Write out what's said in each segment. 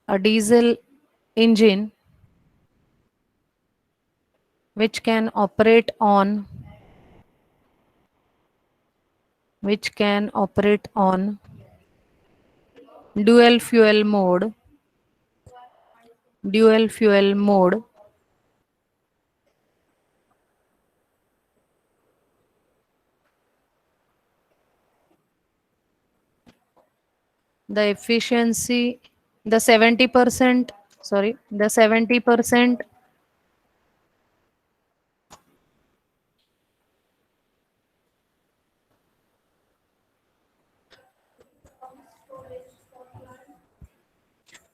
a diesel engine which can operate on dual fuel mode dual fuel mode the efficiency the 70% sorry the 70%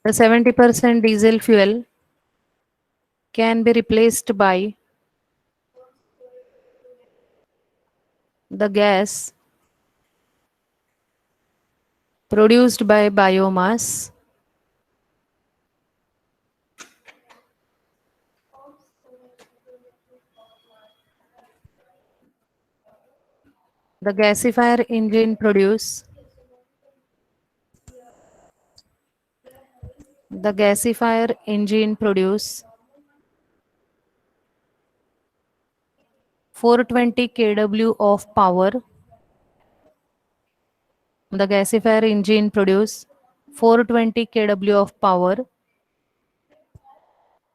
the 70% diesel fuel can be replaced by the gas produced by biomass. The gasifier engine produce the gasifier engine produce 420 kW of power. The gasifier engine produce 420 kW of power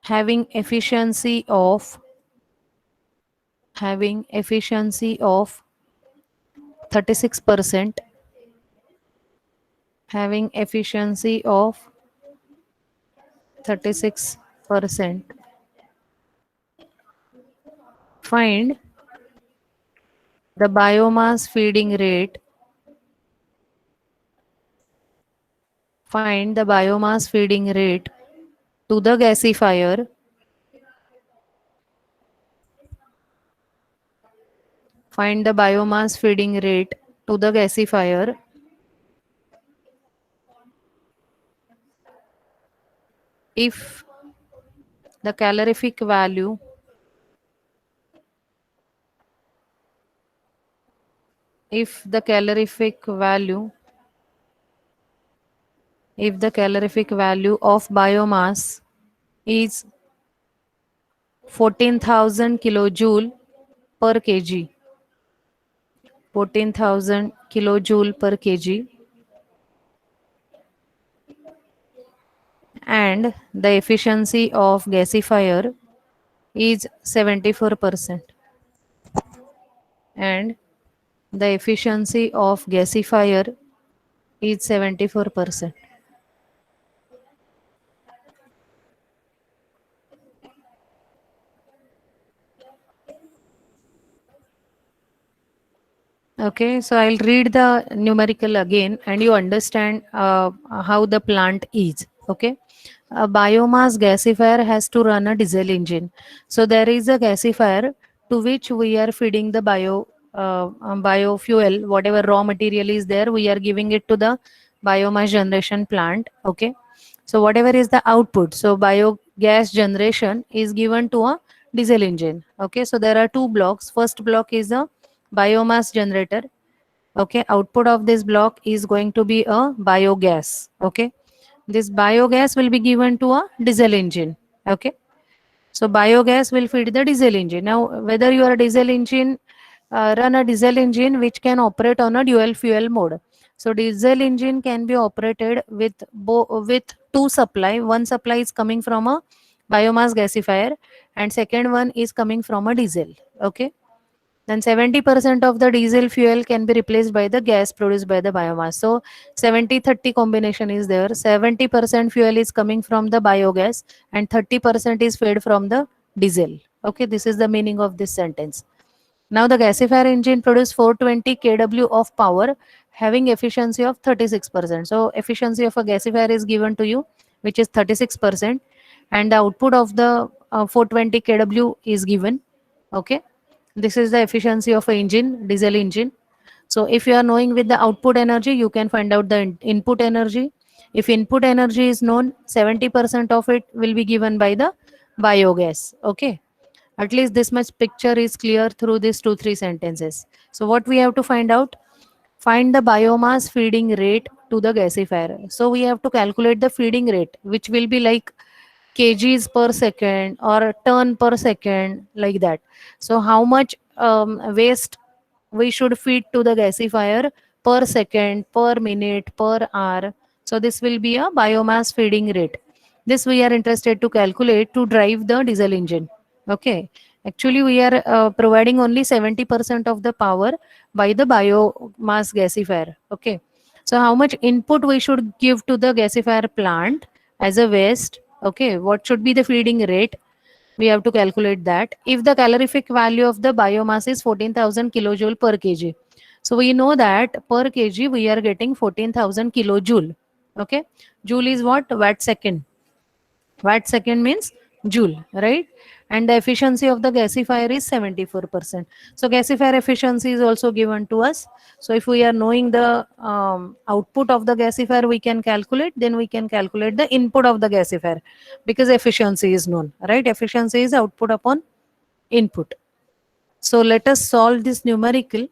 having efficiency of 36%, having efficiency of 36%. Find the biomass feeding rate. Find the biomass feeding rate to the gasifier. Find the biomass feeding rate to the gasifier if the calorific value if the calorific value if the calorific value of biomass is 14,000 kilojoule per kg. 14,000 kilojoule per kg and the efficiency of gasifier is 74%, and the efficiency of gasifier is 74%. Okay, so I'll read the numerical again and you understand how the plant is. Okay, a biomass gasifier has to run a diesel engine. So there is a gasifier to which we are feeding the biofuel, whatever raw material is there, we are giving it to the biomass generation plant. Okay, so whatever is the output, so biogas generation is given to a diesel engine. Okay, so there are two blocks. First block is a biomass generator. Okay, output of this block is going to be a biogas. Okay, this biogas will be given to a diesel engine. Okay, so biogas will feed the diesel engine. Now whether your diesel engine run a diesel engine which can operate on a dual fuel mode. So diesel engine can be operated with with two supply. One supply is coming from a biomass gasifier and second one is coming from a diesel. Okay, then 70% of the diesel fuel can be replaced by the gas produced by the biomass. So 70-30 combination is there. 70% fuel is coming from the biogas and 30% is fed from the diesel. Okay, this is the meaning of this sentence. Now the gasifier engine produces 420 kW of power having efficiency of 36%. So efficiency of a gasifier is given to you, which is 36%, and the output of the 420 kW is given. Okay, this is the efficiency of a engine, diesel engine. So if you are knowing with the output energy, you can find out the input energy. If input energy is known, 70% of it will be given by the biogas. Okay, at least this much picture is clear through these 2-3 sentences. So what we have to find out? Find the biomass feeding rate to the gasifier. So we have to calculate the feeding rate, which will be like kgs per second or turn per second, like that. So how much waste we should feed to the gasifier per second, per minute, per hour. So this will be a biomass feeding rate. This we are interested to calculate to drive the diesel engine. Okay. Actually, we are providing only 70% of the power by the biomass gasifier. Okay. So how much input we should give to the gasifier plant as a waste? Okay. What should be the feeding rate? We have to calculate that. If the calorific value of the biomass is 14,000 kilojoule per kg, so we know that per kg we are getting 14,000 kilojoule. Okay. Joule is what? Watt second. Watt second means joule, right? And the efficiency of the gasifier is 74%. So gasifier efficiency is also given to us. So if we are knowing the output of the gasifier, we can calculate, then we can calculate the input of the gasifier, because efficiency is known, right? Efficiency is output upon input. So let us solve this numerical.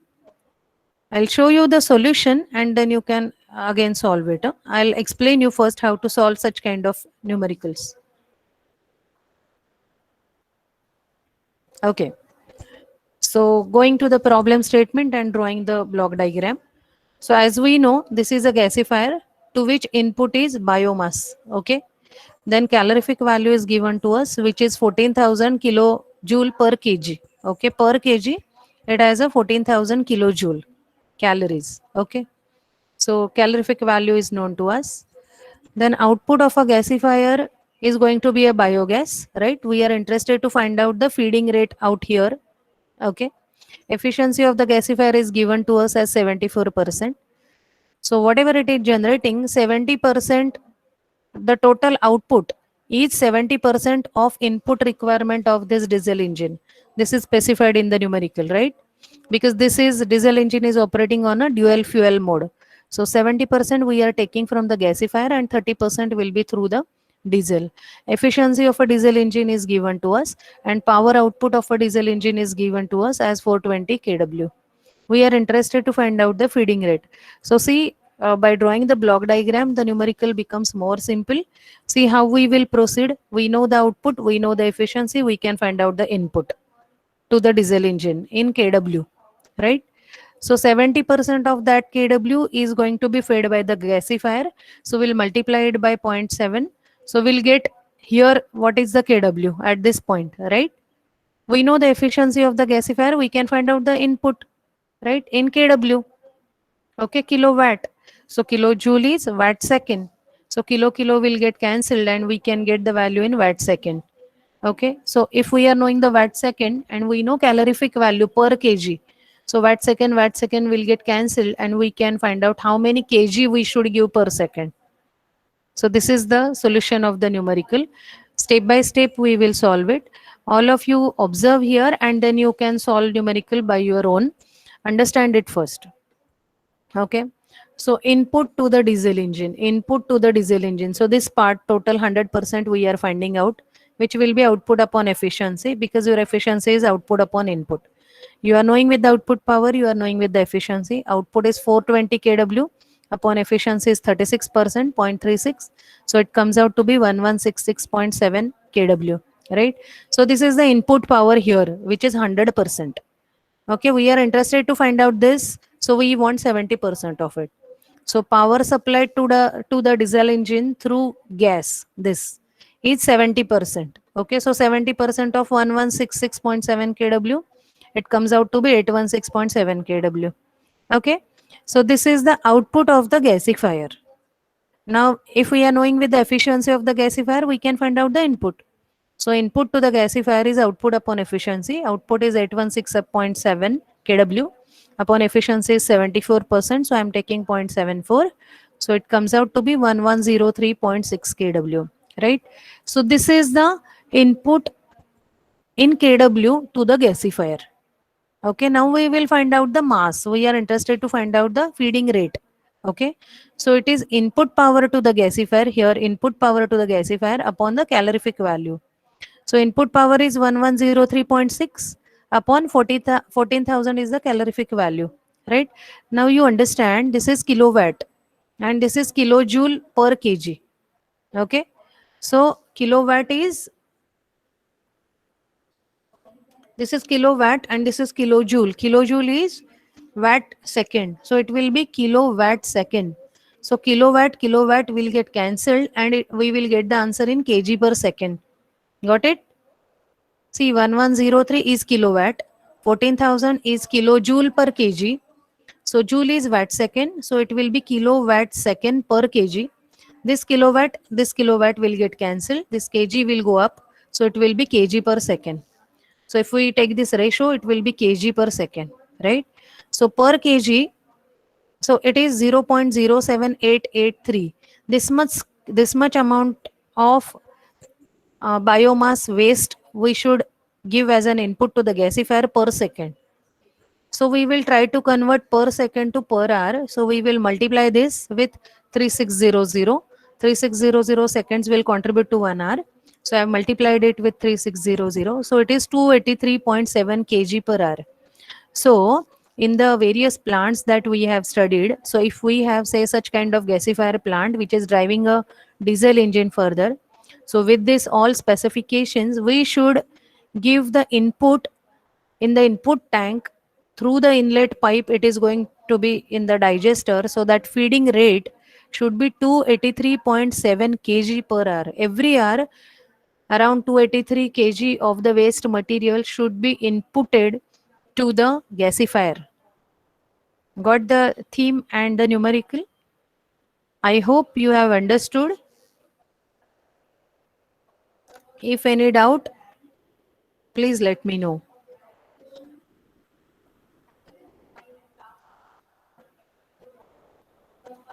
I'll show you the solution and then you can again solve it. I'll explain you first how to solve such kind of numericals. Okay. So going to the problem statement and drawing the block diagram. So as we know, this is a gasifier to which input is biomass. Okay. Then calorific value is given to us, which is 14,000 kilojoule per kg. Okay. Per kg, it has a 14,000 kilojoule calories. Okay. So calorific value is known to us. Then output of a gasifier is going to be a biogas, right? We are interested to find out the feeding rate out here. Okay. Efficiency of the gasifier is given to us as 74%. So whatever it is generating, 70%, the total output is 70% of input requirement of this diesel engine. This is specified in the numerical, right? Because this is diesel engine is operating on a dual fuel mode. So 70% we are taking from the gasifier and 30% will be through the diesel. Efficiency of a diesel engine is given to us and power output of a diesel engine is given to us as 420 kW. We are interested to find out the feeding rate. So see, by drawing the block diagram, the numerical becomes more simple. See how we will proceed. We know the output, we know the efficiency, we can find out the input to the diesel engine in kW, right? So 70% of that kW is going to be fed by the gasifier. So we'll multiply it by 0.7. So we'll get here what is the kW at this point, right? We know the efficiency of the gasifier. We can find out the input, right? In kW. Okay, kilowatt. So kilojoule is watt second. So kilo will get cancelled and we can get the value in watt second. Okay, so if we are knowing the watt second and we know calorific value per kg, so watt second will get cancelled and we can find out how many kg we should give per second. So this is the solution of the numerical. Step by step we will solve it. All of you observe here and then you can solve numerical by your own. Understand it first. Okay. So input to the diesel engine, input to the diesel engine. So this part total 100% we are finding out, which will be output upon efficiency, because your efficiency is output upon input. You are knowing with the output power, you are knowing with the efficiency. Output is 420 kW upon efficiency is 36%, 0.36. So it comes out to be 1166.7 kW, right? So this is the input power here, which is 100%. Okay, we are interested to find out this. So we want 70% of it. So power supplied to the diesel engine through gas, this is 70%. Okay, so 70% of 1166.7 kW, it comes out to be 816.7 kW. Okay, so this is the output of the gasifier. Now, if we are knowing with the efficiency of the gasifier, we can find out the input. So input to the gasifier is output upon efficiency. Output is 816.7 kW. Upon efficiency is 74%. So I'm taking 0.74. So it comes out to be 1103.6 kW, right? So this is the input in kW to the gasifier. Okay, now we will find out the mass. We are interested to find out the feeding rate. Okay, so it is input power to the gasifier here, input power to the gasifier upon the calorific value. So input power is 1103.6 upon 14,000 is the calorific value, right? Now you understand this is kilowatt. and this is kilojoule per kg. Okay, so kilowatt is, this is kilowatt and this is kilojoule. Kilojoule is watt second, so it will be kilowatt second. So kilowatt will get cancelled, and we will get the answer in kg per second. Got it? See, 1103 is kilowatt, 14,000 is kilojoule per kg. So joule is watt second, so it will be kilowatt second per kg. This kilowatt will get cancelled. This kg will go up, so it will be kg per second. So if we take this ratio, it will be kg per second, right? So per kg, so it is 0.07883. This much amount of biomass waste we should give as an input to the gasifier per second. So we will try to convert per second to per hour. So we will multiply this with 3600. 3600 seconds will contribute to 1 hour. So I have multiplied it with 3600. So it is 283.7 kg per hour. So in the various plants that we have studied, so if we have say such kind of gasifier plant which is driving a diesel engine further, so with this all specifications, we should give the input in the input tank through the inlet pipe. It is going to be in the digester, so that feeding rate should be 283.7 kg per hour. Every hour around 283 kg of the waste material should be inputted to the gasifier. Got the theme and the numerical? I hope you have understood. If any doubt, please let me know.